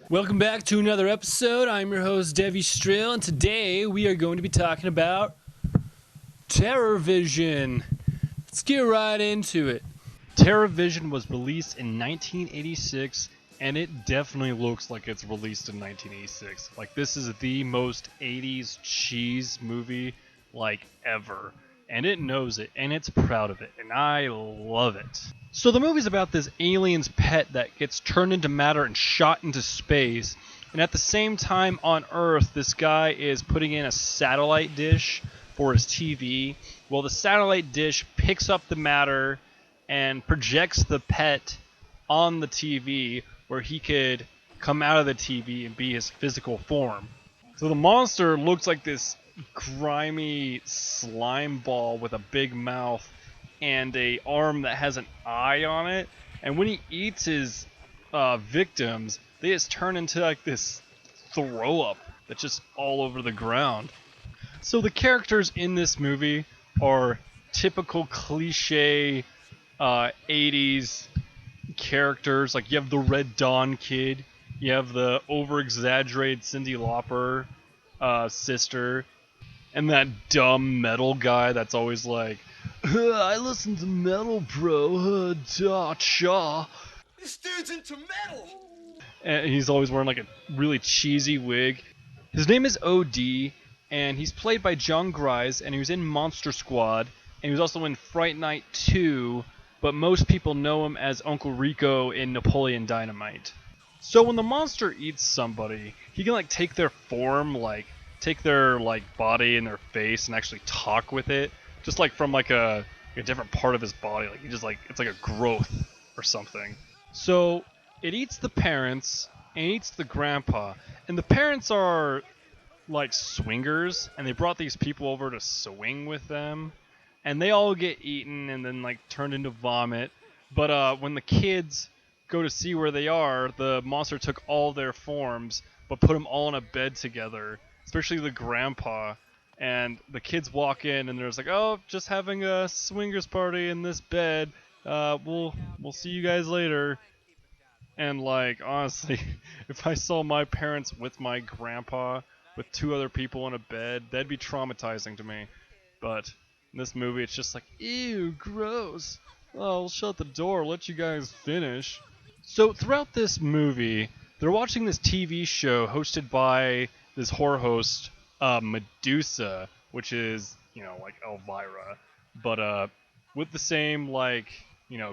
Welcome back to another episode. I'm your host, Devi Strill, and today we are going to be talking about Terrorvision. Let's get right into it. Terrorvision was released in 1986, and it definitely looks like it's released in 1986. Like, this is the most 80s cheese movie, like, ever. And it knows it, and it's proud of it, and I love it. So the movie's about this alien's pet that gets turned into matter and shot into space, and at the same time on Earth, this guy is putting in a satellite dish for his TV. Well, the satellite dish picks up the matter and projects the pet on the TV where he could come out of the TV and be his physical form. So the monster looks like this grimy slime ball with a big mouth and a arm that has an eye on it. And when he eats his victims, they just turn into like this throw up that's just all over the ground. So the characters in this movie are typical cliche 80s characters. Like, you have the Red Dawn kid, you have the over-exaggerated Cyndi Lauper sister, and that dumb metal guy that's always like, I listen to metal, bro, cha. This dude's into metal! And he's always wearing like a really cheesy wig. His name is OD, and he's played by John Grise, and he was in Monster Squad, and he was also in Fright Night 2, but most people know him as Uncle Rico in Napoleon Dynamite. So when the monster eats somebody, he can like take their form, like take their like body and their face and actually talk with it, just like from like a different part of his body. Like, he just like, it's like a growth or something. So it eats the parents and it eats the grandpa, and the parents are like swingers, and they brought these people over to swing with them, and they all get eaten and then like turned into vomit. But when the kids go to see where they are, the monster took all their forms but put them all in a bed together, especially the grandpa. And the kids walk in and there's like, oh, just having a swingers party in this bed. We'll see you guys later. And like, honestly, if I saw my parents with my grandpa with two other people in a bed, that'd be traumatizing to me. But in this movie, it's just like, ew, gross. Oh, I'll shut the door, let you guys finish. So throughout this movie, they're watching this TV show hosted by this horror host, Medusa, which is, like Elvira, but with the same, like,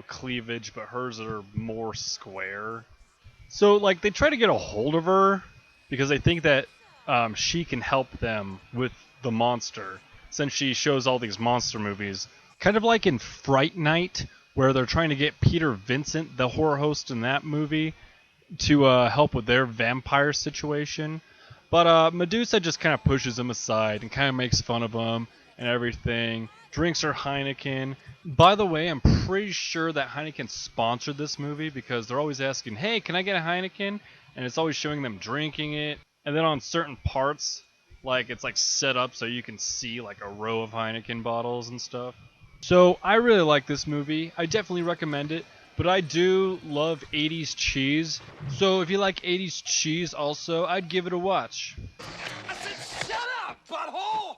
cleavage, but hers are more square. So, like, they try to get a hold of her because they think that she can help them with the monster, since she shows all these monster movies. Kind of like in Fright Night, where they're trying to get Peter Vincent, the horror host in that movie, to help with their vampire situation. But Medusa just kind of pushes him aside and kind of makes fun of him and everything. Drinks her Heineken. By the way, I'm pretty sure that Heineken sponsored this movie, because they're always asking, hey, can I get a Heineken? And it's always showing them drinking it. And then on certain parts, like, it's like set up so you can see like a row of Heineken bottles and stuff. So I really like this movie. I definitely recommend it. But I do love 80s cheese. So if you like 80s cheese also, I'd give it a watch. I said shut up, butthole!